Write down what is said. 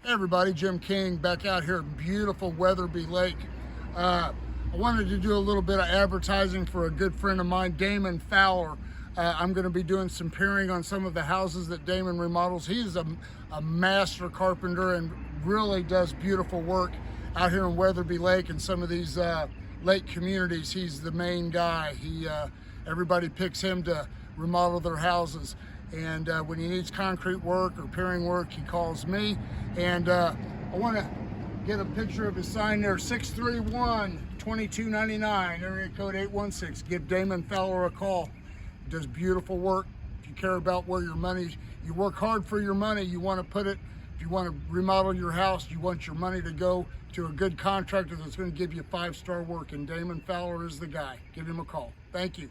Hey everybody, Jim King back out here at beautiful Weatherby Lake. I wanted to do a little bit of advertising for a good friend of mine, Damon Fowler. I'm going to be doing some peering on some of the houses that Damon remodels. He's a master carpenter and really does beautiful work out here in Weatherby Lake and some of these lake communities. He's the main guy. Everybody picks him to remodel their houses. And when he needs concrete work or peering work, he calls me. And I want to get a picture of his sign there, 631-2299, area code 816. Give Damon Fowler a call. He does beautiful work. If you care about where your money, you work hard for your money, you want to put it, if you want to remodel your house, you want your money to go to a good contractor that's going to give you 5-star work, and Damon Fowler is the guy. Give him a call. Thank you.